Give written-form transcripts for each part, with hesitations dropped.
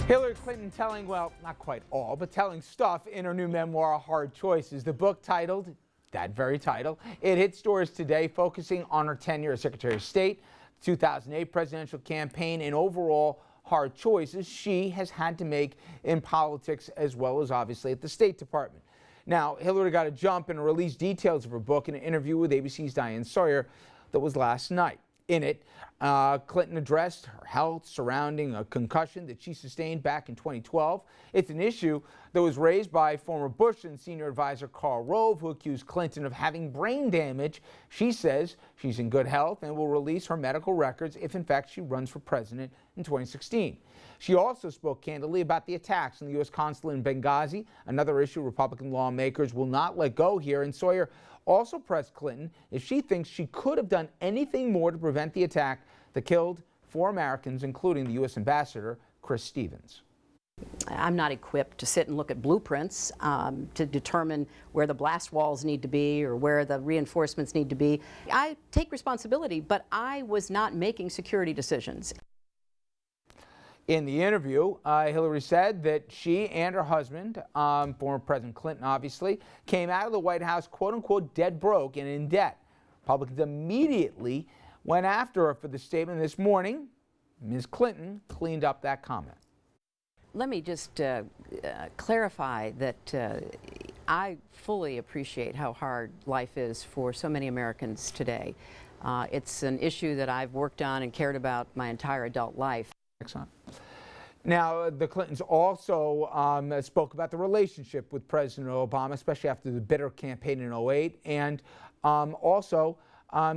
Hillary Clinton telling, well, not quite all, but telling stuff in her new memoir, Hard Choices. The book titled, that very title, it hit stores today, focusing on her tenure as Secretary of State, 2008 presidential campaign, and overall hard choices she has had to make in politics as well as obviously at the State Department. Now, Hillary got a jump and released details of her book in an interview with ABC's Diane Sawyer that was last night. In it, Clinton addressed her health surrounding a concussion that she sustained back in 2012. It's an issue that was raised by former Bush and senior advisor Karl Rove, who accused Clinton of having brain damage. She says she's in good health and will release her medical records if, in fact, she runs for president in 2016. She also spoke candidly about the attacks on the U.S. consulate in Benghazi, another issue Republican lawmakers will not let go here. And Sawyer also pressed Clinton if she thinks she could have done anything more to prevent the attack that killed 4 Americans, including the U.S. ambassador, Chris Stevens. I'm not equipped to sit and look at blueprints to determine where the blast walls need to be or where the reinforcements need to be. I take responsibility, but I was not making security decisions. In the interview, Hillary said that she and her husband, former President Clinton obviously, came out of the White House quote-unquote dead broke and in debt. Republicans immediately went after her for the statement this morning. Ms. Clinton cleaned up that comment. Let me just clarify that I fully appreciate how hard life is for so many Americans today. It's an issue that I've worked on and cared about my entire adult life. Excellent. Now, the Clintons also spoke about the relationship with President Obama, especially after the bitter campaign in 2008. And also,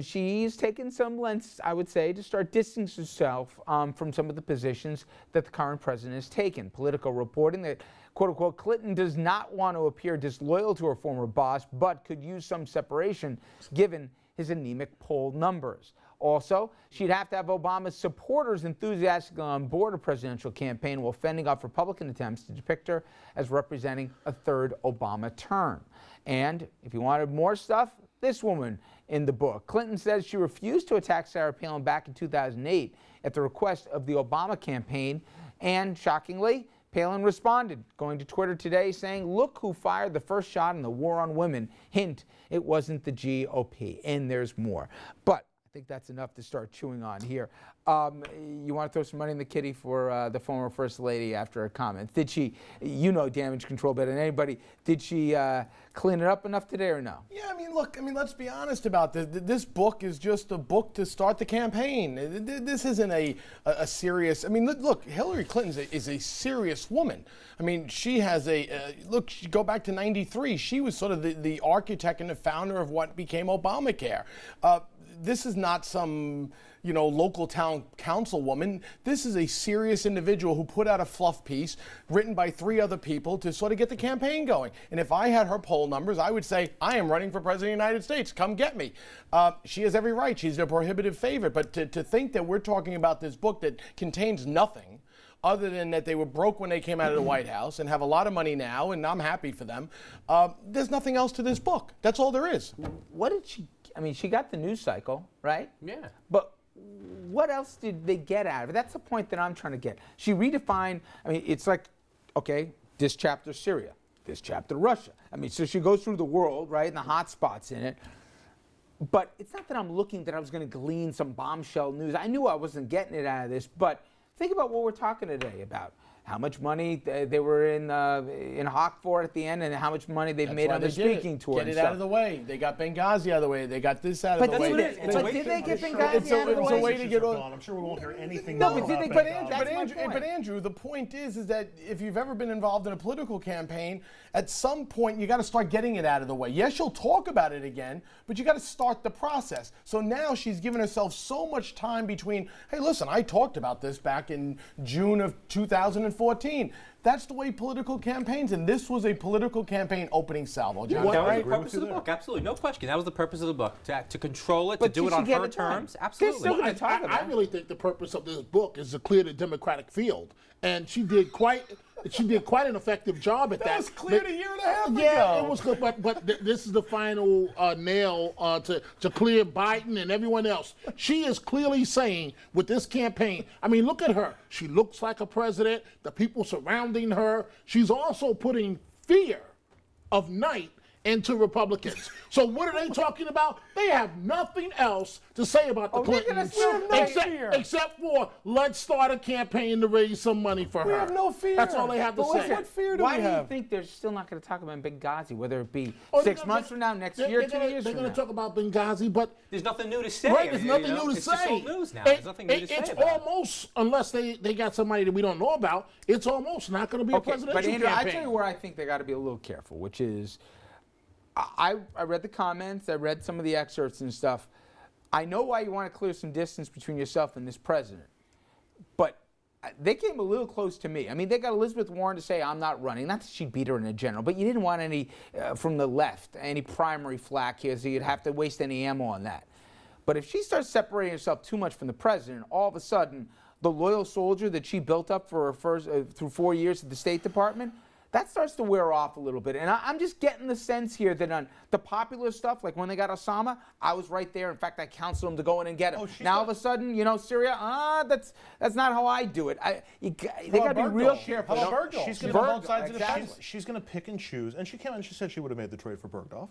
she's taken some lengths, I would say, to start distancing herself from some of the positions that the current president has taken. Politico reporting that, quote-unquote, Clinton does not want to appear disloyal to her former boss, but could use some separation given his anemic poll numbers. Also, she'd have to have Obama's supporters enthusiastically on board a presidential campaign while fending off Republican attempts to depict her as representing a third Obama term. And if you wanted more stuff, this woman in the book. Clinton says she refused to attack Sarah Palin back in 2008 at the request of the Obama campaign, and shockingly, Palin responded, going to Twitter today saying, "Look who fired the first shot in the war on women. Hint, it wasn't the GOP." And there's more. But I think that's enough to start chewing on here. You want to throw some money in the kitty for the former First Lady after her comments? Did she, you know damage control better than anybody, did she clean it up enough today or no? Yeah, look, let's be honest about this. This book is just a book to start the campaign. This isn't a serious, look, Hillary Clinton is a serious woman. She has look, go back to '93. She was sort of the architect and the founder of what became Obamacare. This is not some, local town councilwoman. This is a serious individual who put out a fluff piece written by 3 other people to sort of get the campaign going. And if I had her poll numbers, I would say, I am running for president of the United States. Come get me. She has every right. She's a prohibitive favorite. But to think that we're talking about this book that contains nothing other than that they were broke when they came out of the White House and have a lot of money now, and I'm happy for them. There's nothing else to this book. That's all there is. What did she, she got the news cycle, right? Yeah. But what else did they get out of it? That's the point that I'm trying to get. She redefined, it's like, okay, this chapter Syria, this chapter Russia. So she goes through the world, right, and the hot spots in it. But it's not that I'm looking that I was going to glean some bombshell news. I knew I wasn't getting it out of this, but think about what we're talking today about. How much money they were in hock for at the end, and how much money they've made on the speaking tour. Get it out of the way. They got Benghazi out of the way. They got this out of the way. But did they get Benghazi out of the way? It's a way to get on. I'm sure we won't hear anything. No, but Andrew, the point is that if you've ever been involved in a political campaign, at some point you got to start getting it out of the way. Yes, you'll talk about it again, but you got to start the process. So now she's given herself so much time between, hey, listen, I talked about this back in June of 2014. That's the way political campaigns, and this was a political campaign opening salvo. That was the purpose of the book. Absolutely, no question. That was the purpose of the book, to control it, to do it on her terms. Absolutely. I really think the purpose of this book is to clear the Democratic field, and she did quite she did quite an effective job at that. That was cleared a year and a half ago. Yeah, it was good, but this is the final nail to clear Biden and everyone else. She is clearly saying with this campaign, I mean, look at her. She looks like a president, the people surrounding her. She's also putting fear of night into Republicans. So what are they talking about? They have nothing else to say about the Clintons except for let's start a campaign to raise some money for her. We have no fear. That's all they have to say. What fear do Why we do you have? think they're still not going to talk about Benghazi, whether it be Oh, 6 months from now, next year, 2 years from now? They're going to talk about Benghazi, but There's nothing new to say. right, there's nothing new to it's say. Just old news now. There's nothing new to say It's about it. almost, unless they got somebody that we don't know about, it's almost not going to be a presidential but Andrew, campaign. I tell you where I think they got to be a little careful, which is, I read the comments, I read some of the excerpts and stuff. I know why you want to clear some distance between yourself and this president, but they came a little close to me. I mean, they got Elizabeth Warren to say, I'm not running. Not that she beat her in a general, but you didn't want any from the left, any primary flack here, so you'd have to waste any ammo on that. But if she starts separating herself too much from the president, all of a sudden, the loyal soldier that she built up for her first, through 4 years at the State Department, that starts to wear off a little bit. And I'm just getting the sense here that on the popular stuff, like when they got Osama, I was right there. In fact, I counseled them to go in and get him. Now, all of a sudden, you know, Syria, that's not how I do it. They got to be real careful. How about Bergdahl? She's going to Bergdahl, both sides of the exactly. fence. She's going to pick and choose, and she came out and she said she would have made the trade for Bergdorf.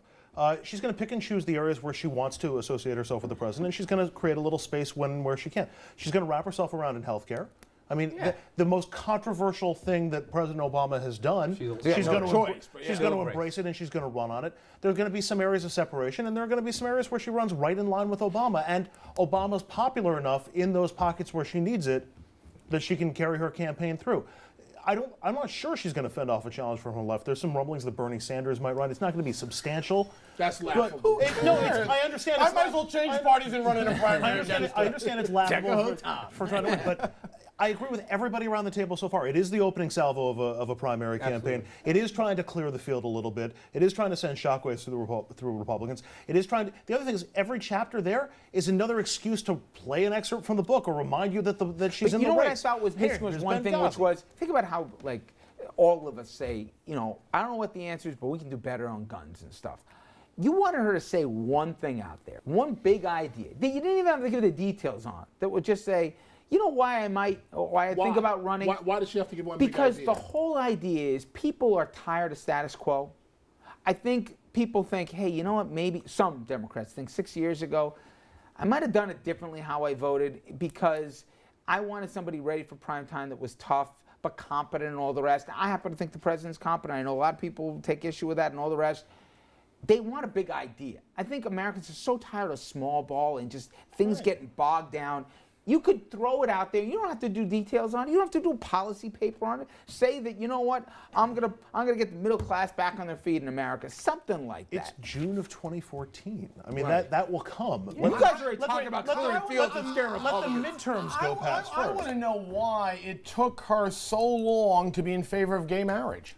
She's going to pick and choose the areas where she wants to associate herself with the president, and she's going to create a little space where she can. She's going to wrap herself around in healthcare. I mean, the most controversial thing that President Obama has done, she's going to embrace it and she's going to run on it. There are going to be some areas of separation, and there are going to be some areas where she runs right in line with Obama. And Obama's popular enough in those pockets where she needs it that she can carry her campaign through. I'm not sure she's going to fend off a challenge from her left. There's some rumblings that Bernie Sanders might run. It's not going to be substantial. That's laughable. I understand. I might as well change parties and run in a primary against I understand it's laughable for trying to win, but I agree with everybody around the table so far. It is the opening salvo of a primary campaign. It is trying to clear the field a little bit. It is trying to send shockwaves through Republicans. It is trying to. The other thing is every chapter there is another excuse to play an excerpt from the book or remind you that she's in the race. You know what I thought was missing was one thing, which was, think about how, like, all of us say, you know, I don't know what the answer is, but we can do better on guns and stuff. You wanted her to say one thing out there, one big idea that you didn't even have to give the details on, that would just say, you know why I think about running? Why does she have to give one because big idea? The whole idea is people are tired of status quo. I think people think, hey, you know what, maybe some Democrats think 6 years ago, I might have done it differently how I voted because I wanted somebody ready for prime time that was tough but competent and all the rest. I happen to think the president's competent. I know a lot of people take issue with that and all the rest. They want a big idea. I think Americans are so tired of small ball and just things getting bogged down. You could throw it out there. You don't have to do details on it. You don't have to do a policy paper on it. Say that, you know what, I'm gonna get the middle class back on their feet in America. Something like that. It's June of 2014. I mean, that will come. You guys are already talking about clearing fields and scaring Let the Republicans. midterms go past first. I want to know why it took her so long to be in favor of gay marriage.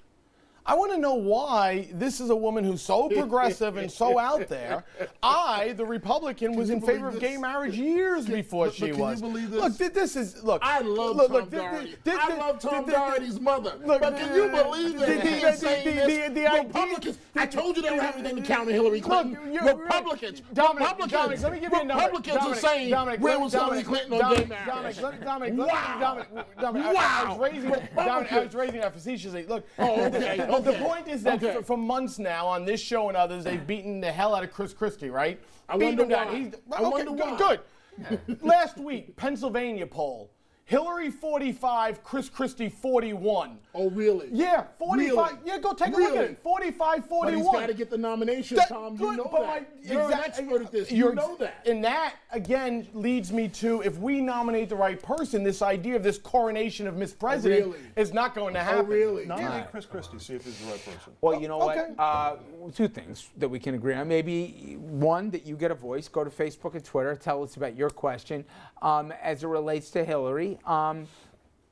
I want to know why this is a woman who's so progressive and so out there. The Republican, was in favor of gay marriage years before she was. Can you believe this? Look, this is, look. I love Tom Doherty. I love Tom Doherty's mother. But can you believe that he is saying this? Republicans, I told you they don't have anything to counter Hillary Clinton. Republicans Let me give you a number. Republicans are saying, where was Hillary Clinton on gay marriage? I was raising that facetiously. Look, the point is that for months now on this show and others, they've beaten the hell out of Chris Christie, right? I wonder why. Good. Last week, Pennsylvania poll. Hillary 45, Chris Christie 41. Oh, really? Yeah, 45. Really? Yeah, go take a look at it. 45, 41. But he's got to get the nomination, Tom. You know that. You're an expert at this. You know that. And that, again, leads me to, if we nominate the right person, this idea of this coronation of Miss President is not going to happen. Oh, really? Nominate Chris Christie, see if he's the right person. Well, you know what? Two things that we can agree on. Maybe one, that you get a voice. Go to Facebook and Twitter. Tell us about your question as it relates to Hillary.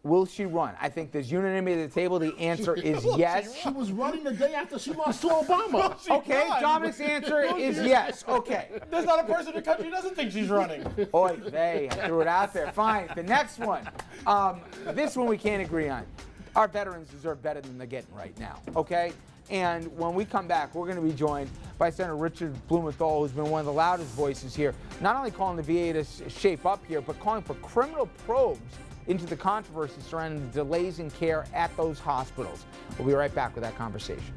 Will she run? I think there's unanimity at the table. The answer is yes. She was running the day after she lost to Obama. Okay, Dominic's answer is yes. Okay. There's not a person in the country who doesn't think she's running. Oy vey, I threw it out there. Fine. The next one. This one we can't agree on. Our veterans deserve better than they're getting right now, okay? And when we come back, we're going to be joined by Senator Richard Blumenthal, who's been one of the loudest voices here, not only calling the VA to shape up here, but calling for criminal probes into the controversy surrounding the delays in care at those hospitals. We'll be right back with that conversation.